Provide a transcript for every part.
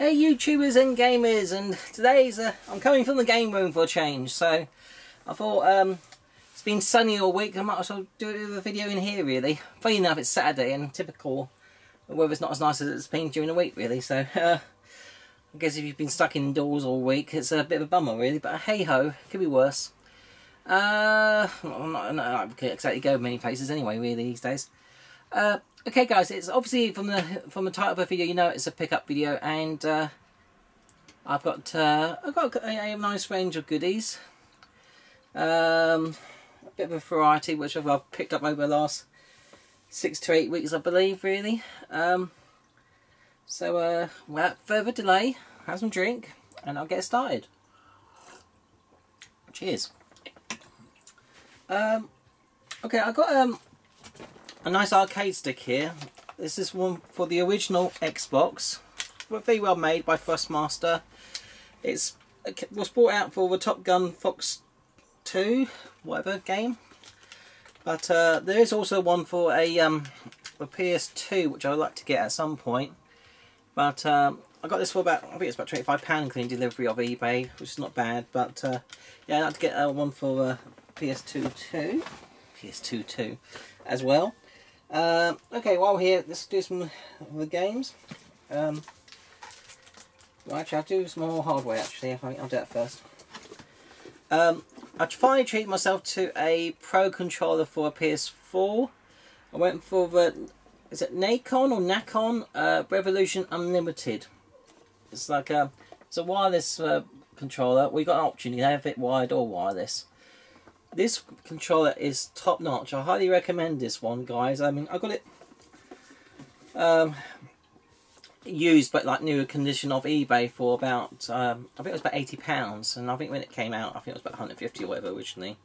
Hey YouTubers and gamers, and today's I'm coming from the game room for a change, so I thought it's been sunny all week, I might as well do a video in here really. Funny enough, it's Saturday and typical, the weather's not as nice as it's been during the week really, so I guess if you've been stuck indoors all week it's a bit of a bummer really, but hey ho, could be worse. I'm not exactly go many places anyway really these days. Okay guys, it's obviously from the title of the video you know it's a pickup video, and I've got a nice range of goodies. A bit of a variety which I've picked up over the last 6 to 8 weeks I believe really. So without further delay, have some drink and I'll get started. Cheers. Okay, I've got a nice arcade stick here. This is one for the original Xbox. Very well made by Thrustmaster. It was brought out for the Top Gun Fox 2, whatever game. But there is also one for a PS2, which I would like to get at some point. But I got this for about, I think it's about £25 including delivery of eBay, which is not bad. But yeah, I'd like to get one for PS2 too, as well. Okay, while we're here, let's do some of the games. Well, actually, I'll do some more hardware, actually. I'll do that first. I finally treated myself to a Pro controller for a PS4. I went for the, is it Nacon or Nacon Revolution Unlimited. It's like it's a wireless controller. We got an option, you can have it wired or wireless. This controller is top notch. I highly recommend this one, guys. I mean, I got it used, but like newer condition of eBay for about I think it was about £80, and I think when it came out, I think it was about 150 or whatever originally.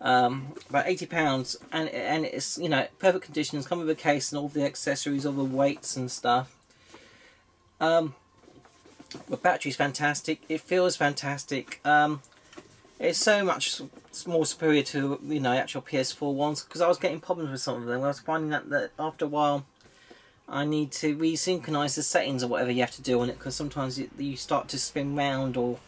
About £80, and it's, you know, perfect conditions. Come with a case and all the accessories, all the weights and stuff. The battery's fantastic. It feels fantastic. It's so much more superior to, you know, actual PS4 ones, because I was getting problems with some of them. I was finding that after a while I need to resynchronize the settings or whatever you have to do on it, because sometimes you start to spin round or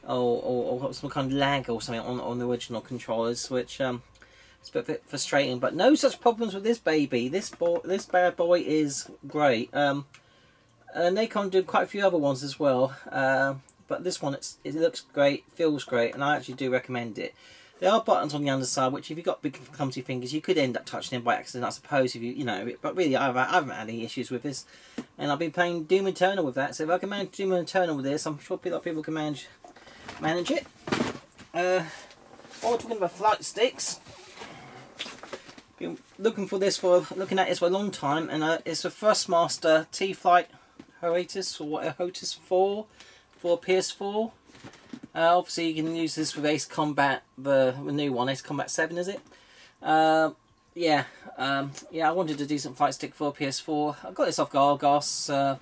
some kind of lag or something on the original controllers, which it's a bit frustrating. But no such problems with this baby. This bad boy is great. Nacon did quite a few other ones as well. But this one, it looks great, feels great, and I actually do recommend it. There are buttons on the underside, which if you've got big clumsy fingers, you could end up touching them by accident, I suppose, if you know. But really, I haven't had any issues with this, and I've been playing Doom Eternal with that. So if I can manage Doom Eternal with this, I'm sure a lot of people can manage it. While we're talking about flight sticks, been looking at this for a long time, and it's a Thrustmaster T-Flight Hotus or Hotus 4. For PS4. Obviously you can use this with Ace Combat, the new one, Ace Combat 7 is it? Yeah, I wanted a decent flight stick for PS4. I got this off Gargos. I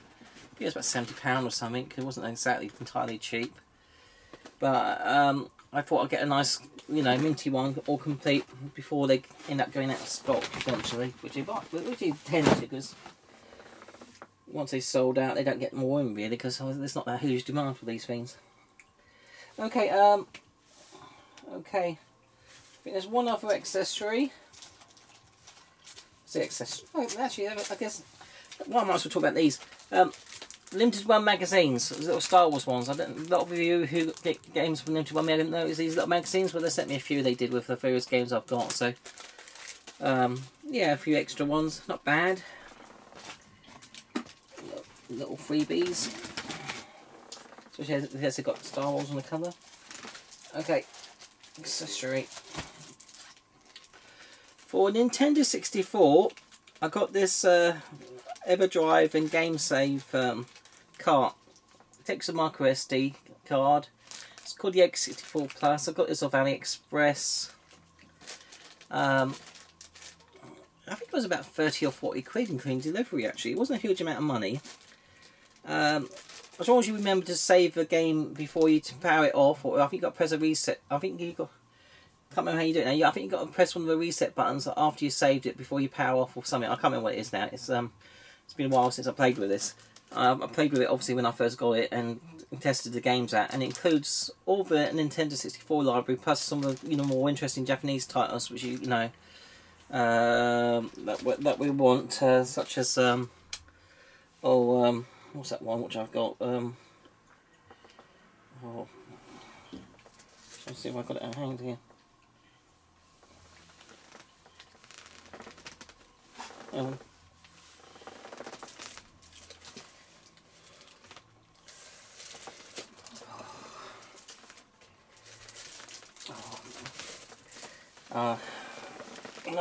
think it was about £70 or something. It wasn't exactly entirely cheap. But I thought I'd get a nice, you know, minty one, all complete, before they end up going out of stock eventually, which they tend to, because once they sold out, they don't get more in really, because there's not that huge demand for these things. Okay, okay. I think there's one other accessory. What's the accessory? Oh, actually, I guess. Well, I might as well talk about these. Limited Run magazines, those little Star Wars ones. A lot of you who get games from Limited Run, I didn't know it was these little magazines. Well, they sent me a few. They did with the various games I've got. So, yeah, a few extra ones. Not bad. Little freebies, especially as they've got Star Wars on the cover. Okay, accessory for Nintendo 64. I got this EverDrive and GameSave cart. It takes a micro SD card. It's called the X64 Plus. I got this off AliExpress. I think it was about 30 or 40 quid including delivery. Actually, it wasn't a huge amount of money. As long as you remember to save the game before you power it off, or I think you got to press a reset. I think you got, can't remember how you do it now. I think you got to press one of the reset buttons after you saved it before you power off or something. I can't remember what it is now. It's been a while since I played with this. I played with it obviously when I first got it and tested the games out, and it includes all the Nintendo 64 library plus some of the more interesting Japanese titles which that we want, such as what's that one which I've got? Let's see if I've got it hanged here.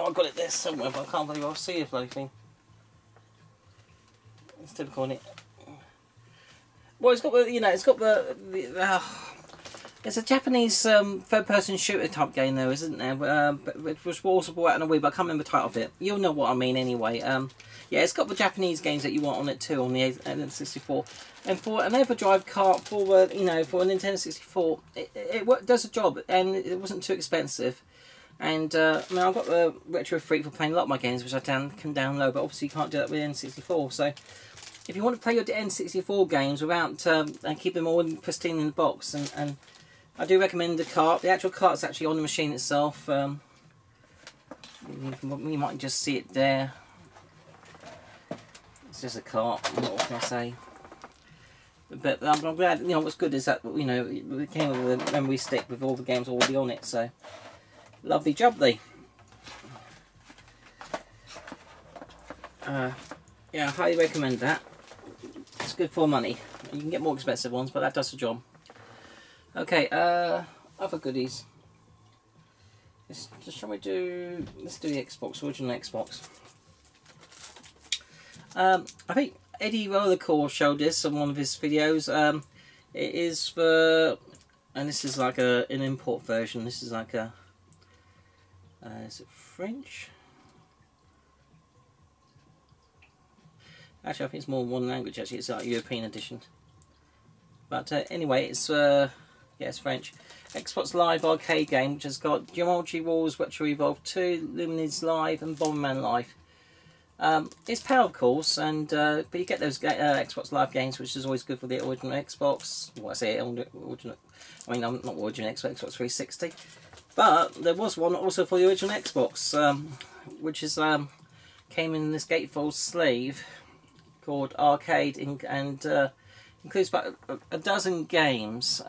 I've got it there somewhere, but I can't believe I'll see the bloody thing. Instead of calling it. Well, it's got the, it's got it's a Japanese third-person shooter type game, though, isn't there? Which was also brought out on a Wii, but I can't remember the title of it. You'll know what I mean anyway. Yeah, it's got the Japanese games that you want on it too, on the N64. And for an Everdrive cart for for a Nintendo 64, it does a job, and it wasn't too expensive. And I mean, I've got the Retro Freak for playing a lot of my games, which I can download, but obviously you can't do that with N64. So if you want to play your N64 games without and keep them all pristine in the box, and I do recommend the cart. The actual cart's actually on the machine itself. You might just see it there. It's just a cart. What can I say? But I'm glad. What's good is that it came with a memory stick with all the games already on it. So lovely jubbly. Yeah, I highly recommend that. It's good for money. You can get more expensive ones, but that does the job. Okay, other goodies. Let's do the Xbox, original Xbox. I think Eddie Rollercore showed this on one of his videos. It is for, and this is like an import version. This is like a, is it French? Actually, I think it's more than one language. Actually, it's like a European edition. But anyway, it's it's French. Xbox Live arcade game, which has got Geometry Wars, Retro Evolve 2, Lumines Live, and Bomberman Live. It's powered, of course, and but you get those Xbox Live games, which is always good for the original Xbox. Well, I say original. I mean, I'm not original Xbox 360, but there was one also for the original Xbox, which is came in this gatefold sleeve called Arcade, and includes about a dozen games.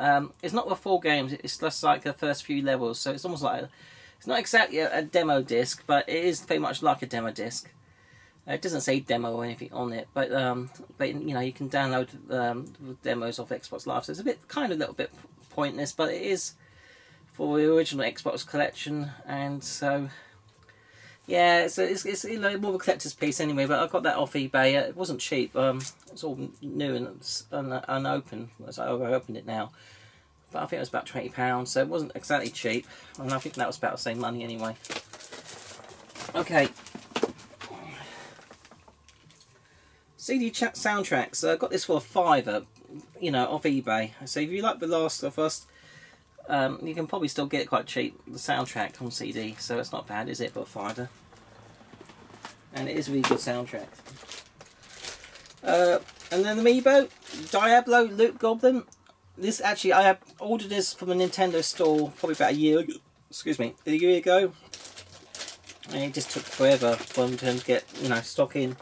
It's not the full games, it's just like the first few levels, so it's almost like, it's not exactly a demo disc, but it is very much like a demo disc. It doesn't say demo or anything on it, but you can download the demos of Xbox Live, so it's a little bit pointless, but it is for the original Xbox collection, and so yeah, it's more of a collector's piece anyway. But I got that off eBay. It wasn't cheap. It's all new and unopened. So I've opened it now, but I think it was about £20, so it wasn't exactly cheap. And I think that was about the same money anyway. Okay. CD soundtracks. I got this for a £5, off eBay. So if you like The Last of Us, you can probably still get it quite cheap, the soundtrack on CD, so it's not bad, is it, for a £5? And it is a really good soundtrack. And then Amiibo, Diablo, Loot Goblin. This actually, I have ordered this from a Nintendo store probably about a year ago. And it just took forever for them to get, stock in.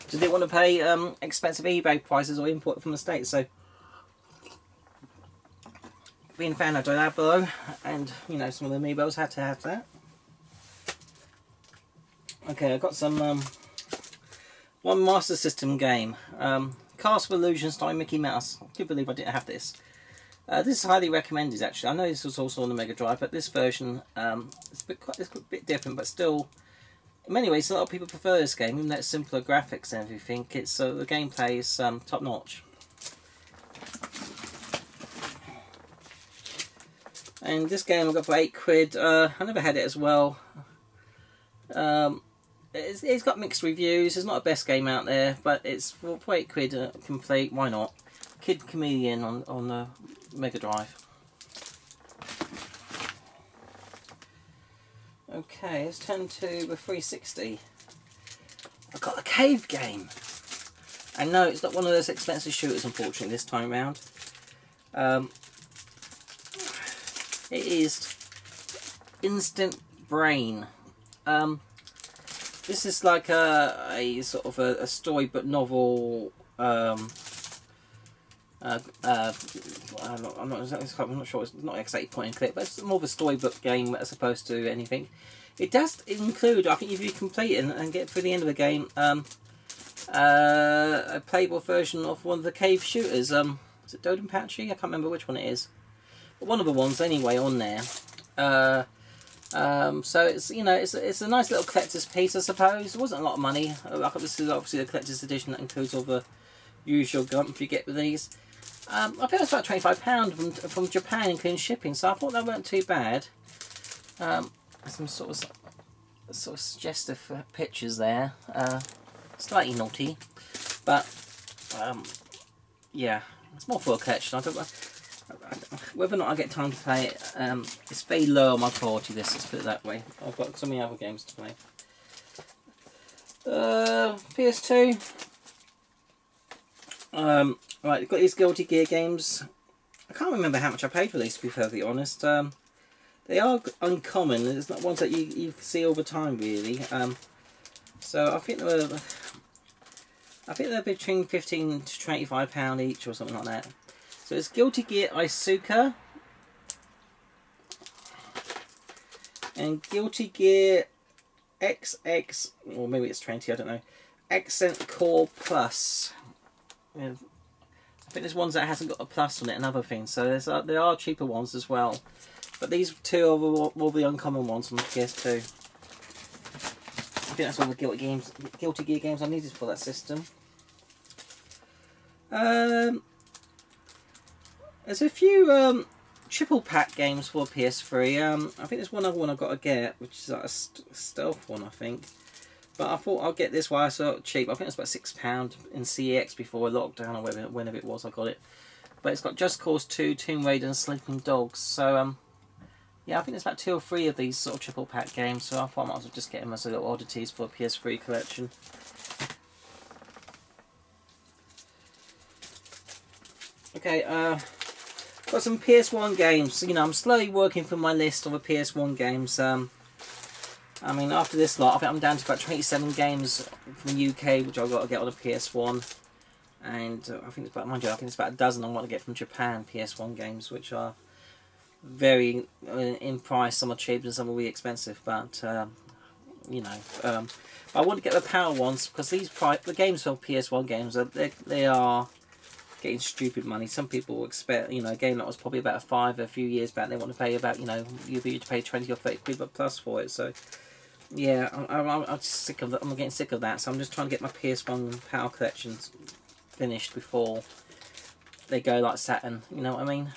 So they didn't want to pay expensive eBay prices or import it from the States, so being a fan of Diablo and some of the Amiibos, had to have that. Okay, I've got some one Master System game, Castle of Illusion starring Mickey Mouse. I can't believe I didn't have this. This is highly recommended actually. I know this was also on the Mega Drive, but this version it's a bit different, but still in many ways a lot of people prefer this game, even though it's simpler graphics and everything. It's the gameplay is top notch. And this game I got for £8. I never had it as well. It's got mixed reviews. It's not the best game out there, but it's for £8 complete. Why not? Kid Chameleon on the Mega Drive. Okay, let's turn to the 360. I've got a cave game. And no, it's not one of those expensive shooters, unfortunately, this time round. It is Instant Brain. This is like a sort of a storybook novel. I'm not sure. It's not exactly point and click, but it's more of a storybook game as opposed to anything. It does include, I think, if you complete it and get through the end of the game, a playable version of one of the cave shooters. Is it Dodonpachi? I can't remember which one it is. But one of the ones anyway on there. So it's, you know, it's a nice little collector's piece, I suppose. It wasn't a lot of money. This is obviously the collector's edition that includes all the usual gumph you get with these. I think it was about £25 from Japan, including shipping. So I thought that weren't too bad. Some sort of suggestive pictures there. Slightly naughty, but yeah, it's more for a collection. I don't know whether or not I get time to play it. It's very low on my priority list, let's put it that way. I've got so many other games to play. PS2. Right, got these Guilty Gear games. I can't remember how much I paid for these, to be perfectly honest. They are uncommon. It's not ones that you see all the time, really. So I think they're between £15 to £25 each or something like that. So it's Guilty Gear Isuka and Guilty Gear XX, or maybe it's 20, I don't know. Accent Core Plus. Yeah, I think there's ones that hasn't got a plus on it and other things. So there are cheaper ones as well. But these two are all the uncommon ones on the PS2. I think that's all the Guilty Gear games I needed for that system. There's a few triple pack games for PS3. I think there's one other one I've got to get, which is like a stealth one, I think. But I thought I'll get this while I saw it cheap. I think it's about £6 in CEX before lockdown or whenever it was I got it. But it's got Just Cause 2, Tomb Raider and Sleeping Dogs. So yeah, I think there's about 2 or 3 of these sort of triple pack games. So I thought I might as well just get them as little oddities for a PS3 collection. Okay, got some PS1 games. You know, I'm slowly working through my list of the PS1 games. I mean, after this lot, I think I'm down to about 27 games from the UK, which I've got to get on the PS1. And I think it's about, mind you, I think it's about a dozen I want to get from Japan, PS1 games, which are very, in price, some are cheap and some are really expensive, but, you know. I want to get the power ones, because the games for PS1 games, they are getting stupid money. Some people expect, you know, a game that was probably about a £5 a few years back, they want to pay about, you know, you'd be to pay 20 or 30 quid but plus for it. So yeah, I'm just sick of that. I'm getting sick of that. So I'm just trying to get my PS1 power collections finished before they go like Saturn. You know what I mean?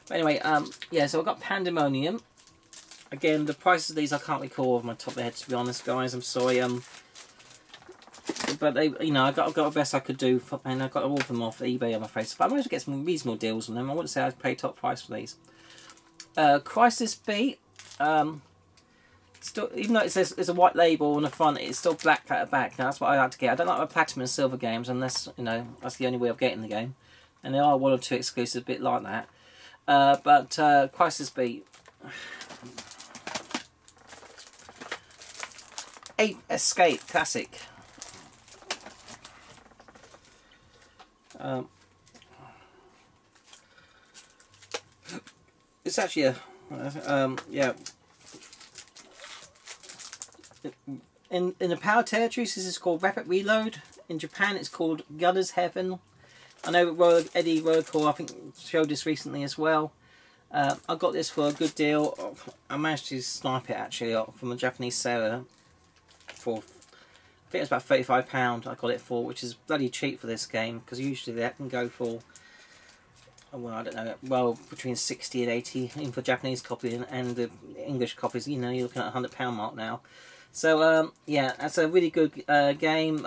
But anyway, yeah. So I've got Pandemonium. Again, the prices of these I can't recall off my top of my head, to be honest, guys. I'm sorry. But they, you know, I got the best I could do, and I got all of them off eBay, I'm afraid. But I managed to get some reasonable deals on them. I wouldn't say I'd pay top price for these. Crisis Beat. Still, even though it says there's a white label on the front, it's still black at the back. Now, that's what I like to get. I don't like my platinum and silver games unless, you know, that's the only way of getting the game. And there are 1 or 2 exclusives a bit like that. But Crisis Beat. Ape Escape Classic. It's actually a yeah. In the Power Territories, this is called Rapid Reload. In Japan, it's called Gunner's Heaven. I know Eddie Rollercore, I think, showed this recently as well. I got this for a good deal. I managed to snipe it actually from a Japanese seller for, I think it was about £35 I got it for, which is bloody cheap for this game, because usually that can go for, well, I don't know, well, between 60 and 80 in for Japanese copy, and the English copies, you know, you're looking at £100 mark now. So, yeah, that's a really good game.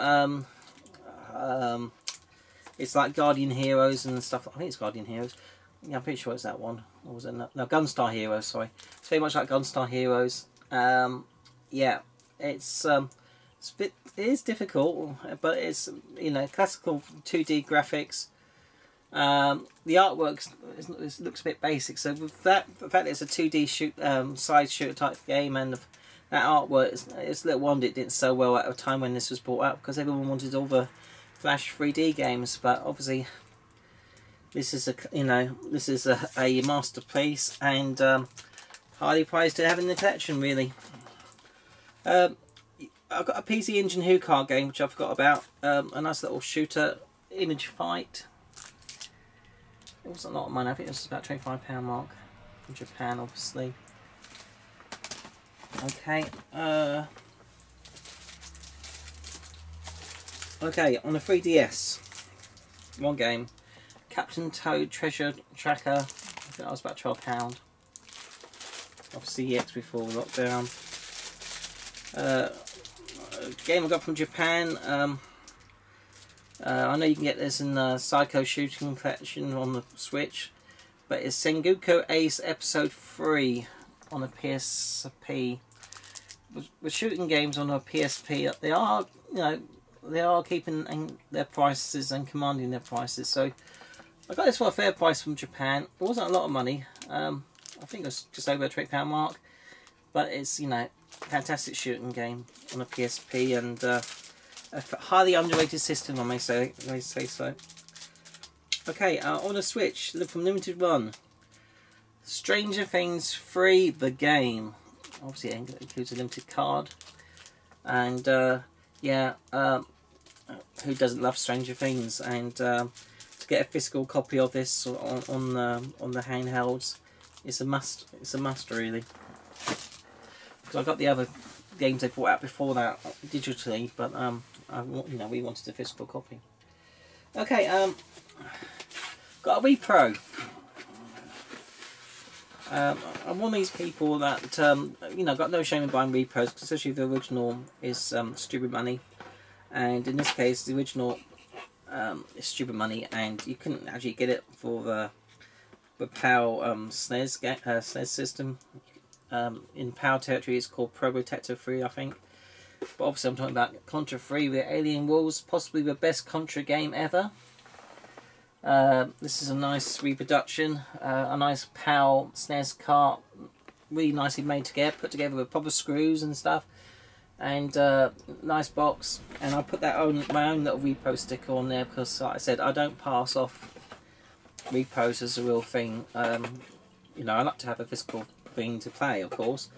It's like Guardian Heroes and stuff. I think it's Guardian Heroes. Yeah, I'm pretty sure it's that one. Or was it no, Gunstar Heroes, sorry. It's very much like Gunstar Heroes. Yeah, it's it is difficult, but it's, you know, classical 2D graphics. The artwork looks a bit basic, so with that, the fact that it's a 2D side shooter type game, and that artwork, it's a little wonder it didn't sell well at a time when this was brought out, because everyone wanted all the Flash 3D games. But obviously, this is a masterpiece, and highly prized to have in the collection, really. I've got a PC Engine Who card game which I forgot about. A nice little shooter, Image Fight. It wasn't a lot of money. I think it was about £25 mark from Japan, obviously. Okay. Okay, on the 3DS, one game, Captain Toad Treasure Tracker. I think that was about £12. Obviously, EX before lockdown. Game I got from Japan. I know you can get this in the Psycho Shooting Collection on the Switch, but it's Sengoku Ace Episode 3 on the PSP. With shooting games on a PSP, they are, you know, they are keeping their prices and commanding their prices. So I got this for a fair price from Japan. It wasn't a lot of money. I think it was just over the £20 mark, but it's, you know, fantastic shooting game on a PSP, and a highly underrated system, I may say so. Okay, on a Switch, look from Limited Run, Stranger Things 3, the game. Obviously, it includes a limited card, and yeah, who doesn't love Stranger Things? And to get a physical copy of this on the handhelds, it's a must. It's a must, really. Because I got the other games they brought out before that digitally, but you know, we wanted a physical copy. Okay, got a Wii Pro. I'm one of these people that you know, got no shame in buying Wii Pros, especially if the original is stupid money, and in this case, the original is stupid money, and you couldn't actually get it for the PAL SNES system. In PAL territory, it's called Pro Protector 3, I think. But obviously, I'm talking about Contra 3 with Alien Walls, possibly the best Contra game ever. This is a nice reproduction, a nice PAL SNES cart, really nicely made together, put together with proper screws and stuff, and nice box. And I put that my own little repro sticker on there because, like I said, I don't pass off repros as a real thing. You know, I like to have a physical thing to play, of course,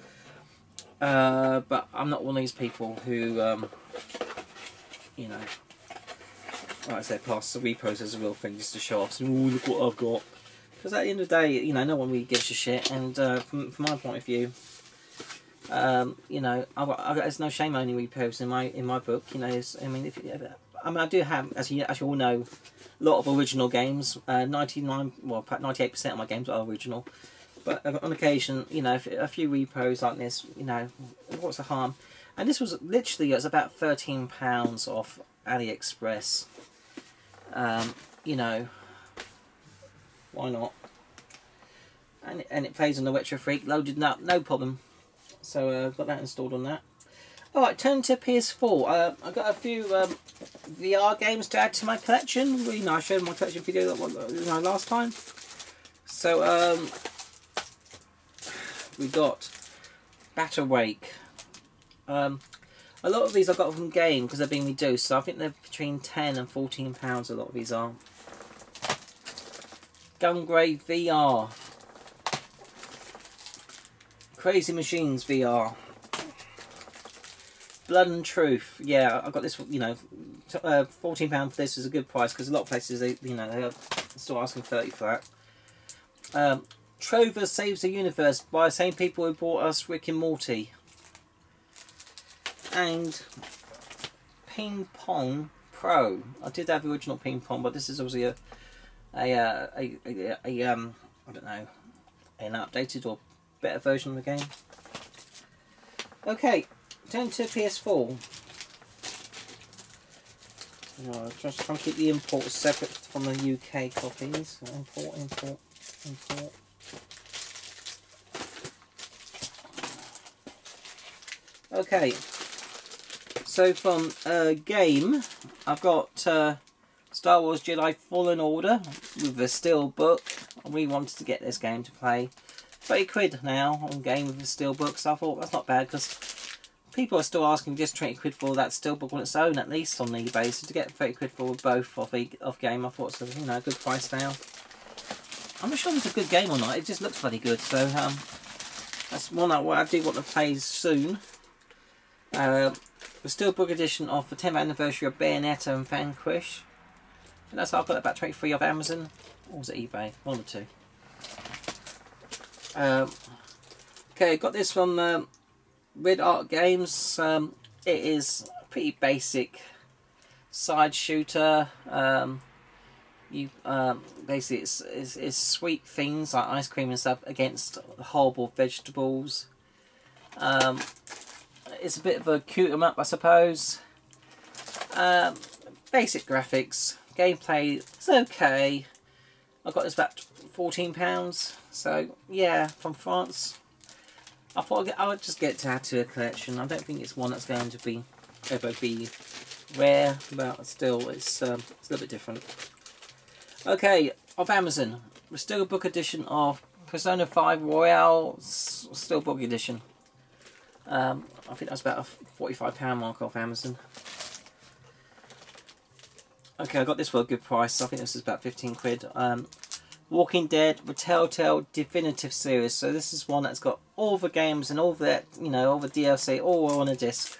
but I'm not one of these people who, you know, like I said, pass the repos as a real thing just to show off. So, oh, look what I've got. Because at the end of the day, you know, no one really gives a shit. And from my point of view, you know, there's no shame owning repos in my book. You know, I mean, I do have, as you all know, a lot of original games. 98% of my games are original. But on occasion, you know, a few repos like this, you know, what's the harm? And this was literally, it was about £13 off AliExpress. You know, why not? And it plays on the Retro Freak, loaded up, no problem. So got that installed on that. Alright, turn to PS4. I've got a few VR games to add to my collection. You know, I showed my collection video last time. So we got Batter Wake. A lot of these I got from Game because they're being reduced, so I think they're between £10 and £14. A lot of these are. Gungrave VR. Crazy Machines VR. Blood and Truth. Yeah, I got this. You know, £14 for this is a good price because a lot of places they are still asking 30 for that. Trover Saves the Universe by the same people who brought us Rick and Morty. And Ping Pong Pro. I did have the original Ping Pong, but this is obviously I don't know, an updated or better version of the game. Okay, turn to PS4. No, just trying to keep the imports separate from the UK copies. Import. Okay. So from game, I've got Star Wars Jedi Fallen Order with the Steelbook. I really wanted to get this game to play. 30 quid now on game with the Steelbook, so I thought that's not bad because people are still asking just 20 quid for that Steelbook on its own, at least on eBay. So to get 30 quid for both of game, I thought it's a good price now. I'm not sure if it's a good game or not. It just looks bloody good. So that's one I do want to play soon. The Steelbook edition of the 10th anniversary of Bayonetta and Vanquish. And that's I've got about 23 off Amazon. Or was it eBay? One or two. Okay, got this from Red Art Games. It is a pretty basic side shooter. Basically it's sweet things like ice cream and stuff against horrible vegetables. It's a bit of a cute 'em up, I suppose. Basic graphics, gameplay is okay. I got this about £14, so yeah, from France. I thought I would just get it to add to a collection. I don't think it's one that's going to ever be rare, but still, it's a little bit different. Okay, off Amazon, the Steelbook edition of Persona 5 Royale Steelbook edition. I think that's about a £45 mark off Amazon. Okay, I got this for a good price. I think this is about 15 quid. Walking Dead, the Telltale Definitive Series. So this is one that's got all the games and all the, all the DLC all on a disc.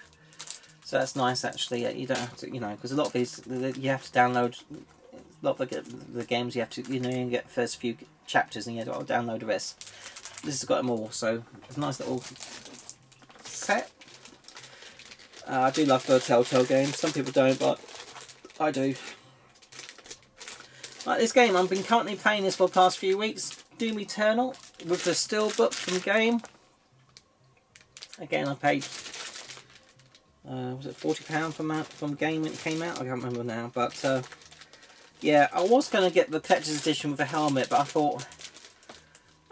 So that's nice actually. You don't have to, because a lot of these you have to download. A lot of the games you have to, you get the first few chapters and you have to download the rest. This has got them all, so it's a nice little set. I do love the Telltale games. Some people don't, but I do. Like this game, I've been currently playing this for the past few weeks. Doom Eternal with the Steelbook from game. Again, I paid was it £40 from game when it came out? I can't remember now, but yeah, I was going to get the collector's edition with a helmet, but I thought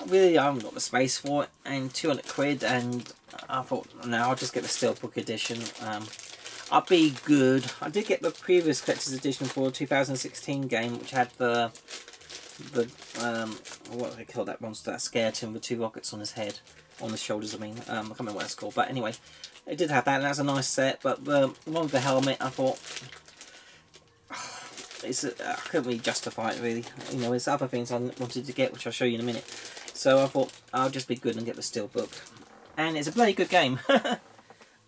really I haven't got the space for it, and 200 quid, and I thought no, I'll just get the Steelbook edition. I'll be good. I did get the previous collector's edition for the 2016 game, which had the what do they call that monster, that skeleton with 2 rockets on his head, on his shoulders. I mean, I can't remember what it's called, but anyway, it did have that, and that's a nice set. But the one with the helmet, I thought I couldn't really justify it really. There's other things I wanted to get, which I'll show you in a minute. So I thought I'll just be good and get the Steelbook, and it's a bloody good game.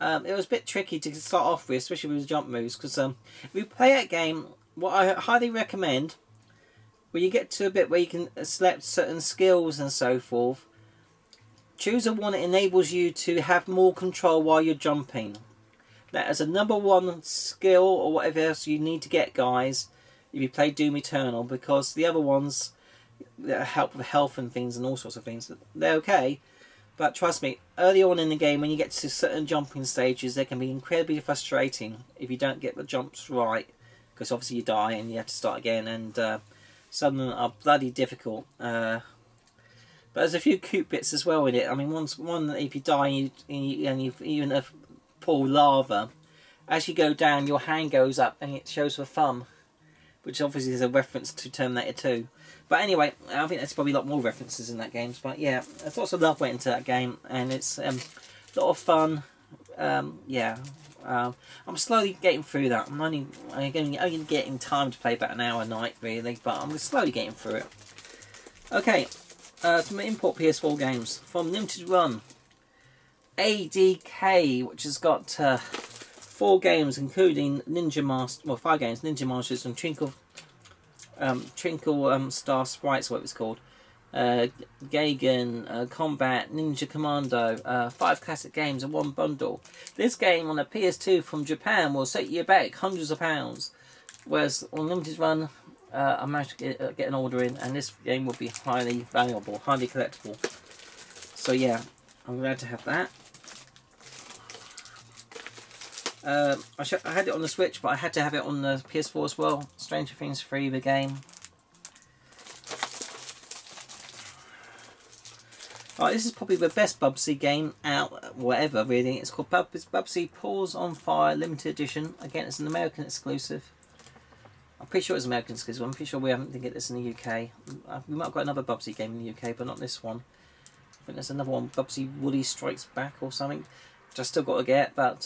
It was a bit tricky to start off with, especially with the jump moves, because if you play that game, what I highly recommend, when you get to a bit where you can select certain skills and so forth, choose a one that enables you to have more control while you're jumping. That is a #1 skill or whatever else you need to get, guys, if you play Doom Eternal, because the other ones that help with health and things and all sorts of things, they're okay. But trust me, early on in the game, when you get to certain jumping stages, they can be incredibly frustrating if you don't get the jumps right, because obviously you die and you have to start again, and some of them are bloody difficult. But there's a few cute bits as well in it. I mean, one if you die and you even pour lava, as you go down, your hand goes up and it shows the thumb, which obviously is a reference to Terminator 2. But anyway, I think there's probably a lot more references in that game. But yeah, there's lots of love went into that game, and it's a lot of fun. Yeah, I'm slowly getting through that. I'm only getting time to play about an hour a night, really, but I'm slowly getting through it. Okay, some import PS4 games from Limited Run. ADK, which has got 4 games, including Ninja Master, well, 5 games, Ninja Masters and Twinkle Star Sprites, what it was called, Gagan, Combat, Ninja Commando, 5 classic games in one bundle. This game on a PS2 from Japan will set you back hundreds of pounds, whereas on Limited Run, I managed to get an order in, and this game will be highly valuable, highly collectible. So yeah, I'm glad to have that. I had it on the Switch, but I had to have it on the PS4 as well. Stranger Things 3, the game. Right, this is probably the best Bubsy game out, whatever really. It's called Bubsy Paws on Fire Limited Edition. Again, it's an American exclusive. I'm pretty sure it's American exclusive. I'm pretty sure we haven't get this in the UK. We might have got another Bubsy game in the UK, but not this one. I think there's another one, Bubsy Woody Strikes Back or something, which I still got to get. But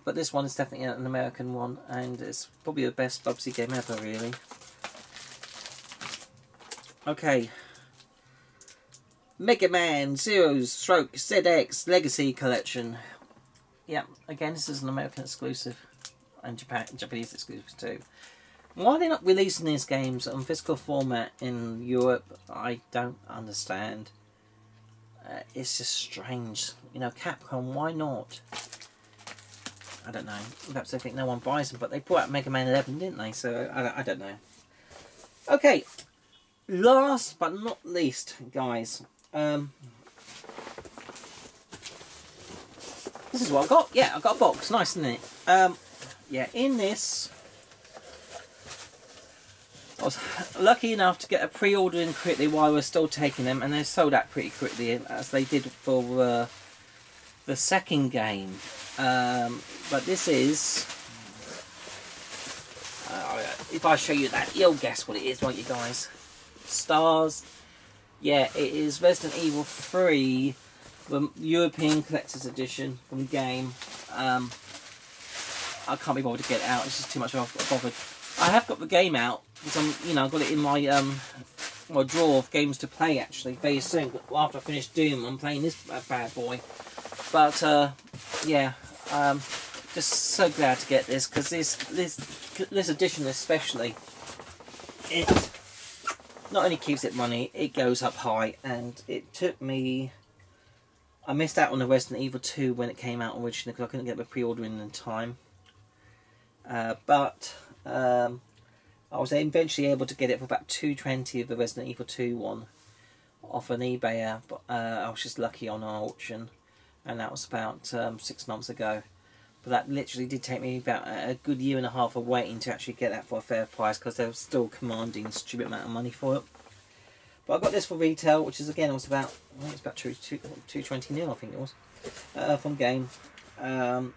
this one is definitely an American one, and it's probably the best Bubsy game ever, really. Okay. Mega Man Zero Stroke ZX Legacy Collection. Yeah, again, this is an American exclusive, and Japanese exclusive too. Why are they not releasing these games on physical format in Europe? I don't understand. It's just strange. You know, Capcom, why not? I don't know. Perhaps they think no one buys them, but they brought out Mega Man 11, didn't they? So, I don't know. Okay, last but not least, guys. This is what I got. Yeah, I got a box. Nice, isn't it? Yeah, in this, I was lucky enough to get a pre-order in quickly while we're still taking them, and they sold out pretty quickly, as they did for the second game. But this is, if I show you that, you'll guess what it is, won't you guys? Stars. Yeah, it is Resident Evil 3, the European Collector's Edition from the game. I can't be bothered to get it out, it's just too much of a bothered. I have got the game out, because I've got it in my my drawer of games to play, actually, very soon. After I finish Doom, I'm playing this bad boy. But, yeah, just so glad to get this, because this edition especially, it not only keeps it money, it goes up high, and it took me... I missed out on the Resident Evil 2 when it came out originally, because I couldn't get the pre-order in time. But I was eventually able to get it for about $2.20 of the Resident Evil 2 one off an eBay. But I was just lucky on an auction, and that was about 6 months ago. But that literally did take me about a good year and a half of waiting to actually get that for a fair price, because they were still commanding a stupid amount of money for it. But I got this for retail, which is again, it was about, I think it's about $2.20 nil, I think it was, from game. And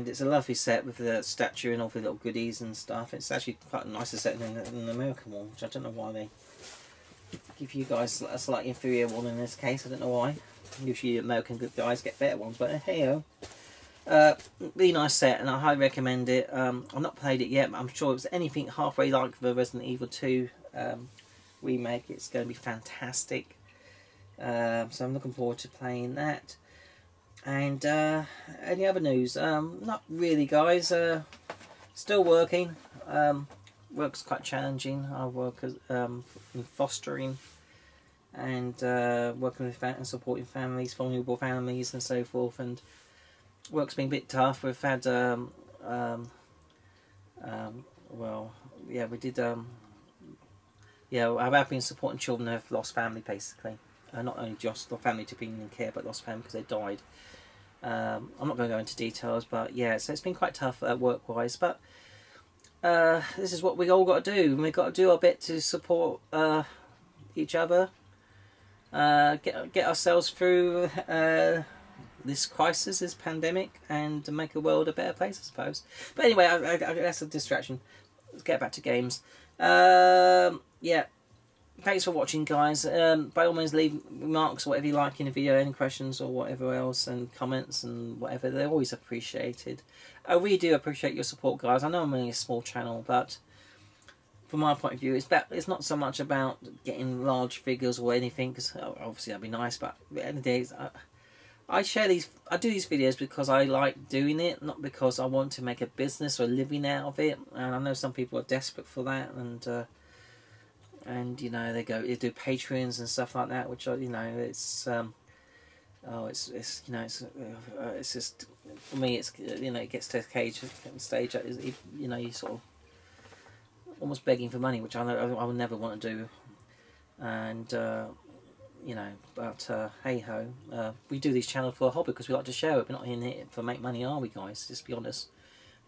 it's a lovely set with the statue and all the little goodies and stuff. It's actually quite a nicer set than the American one, which I don't know why they give you guys a slightly inferior one in this case. I don't know why. Usually American good guys get better ones, but hey-ho. Really nice set, and I highly recommend it. I've not played it yet, but I'm sure if it's anything halfway like the Resident Evil 2 remake, it's going to be fantastic. So I'm looking forward to playing that. And any other news? Not really, guys. Still working. Work's quite challenging. I work as, in fostering and working with and supporting families, vulnerable families, and so forth. And work's been a bit tough. We've had well, yeah, we did. Yeah, I've been supporting children who have lost family, basically. Not only just the family to being in care, but lost family because they died. I'm not going to go into details, but yeah, so it's been quite tough work-wise. But this is what we all got to do. We've got to do our bit to support each other, get ourselves through this crisis, this pandemic, and to make the world a better place, I suppose. But anyway, that's a distraction. Let's get back to games. Yeah. Thanks for watching, guys. By all means, leave remarks, whatever you like in the video, any questions or whatever else, and comments and whatever. They're always appreciated. I really do appreciate your support, guys. I know I'm only a small channel, but from my point of view, it's not so much about getting large figures or anything, because obviously that'd be nice, but at the end of the day, I do these videos because I like doing it, not because I want to make a business or a living out of it. And I know some people are desperate for that, and you know, they do Patreons and stuff like that, which are, you know, it's it's you know, it's just, for me, it's, you know, it gets to a stage that is, you know, you sort of almost begging for money, which I know I would never want to do. And you know, but hey ho, we do these channels for a hobby because we like to share it. We're not in it for make money, are we, guys? Just be honest.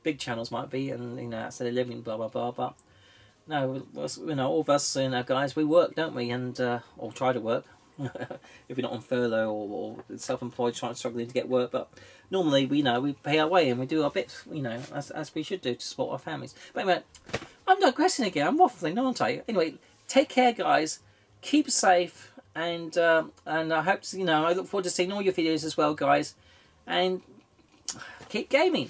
Big channels might be, and you know, that's their living, blah blah blah. But no, you know, all of us, you know, guys, we work, don't we? And or try to work. if you're not on furlough or self-employed, struggling to get work. But normally, we pay our way and we do our bits, as we should do to support our families. But anyway, I'm digressing again. I'm waffling, aren't I? Anyway, take care, guys. Keep safe, and I hope to, I look forward to seeing all your videos as well, guys. And keep gaming.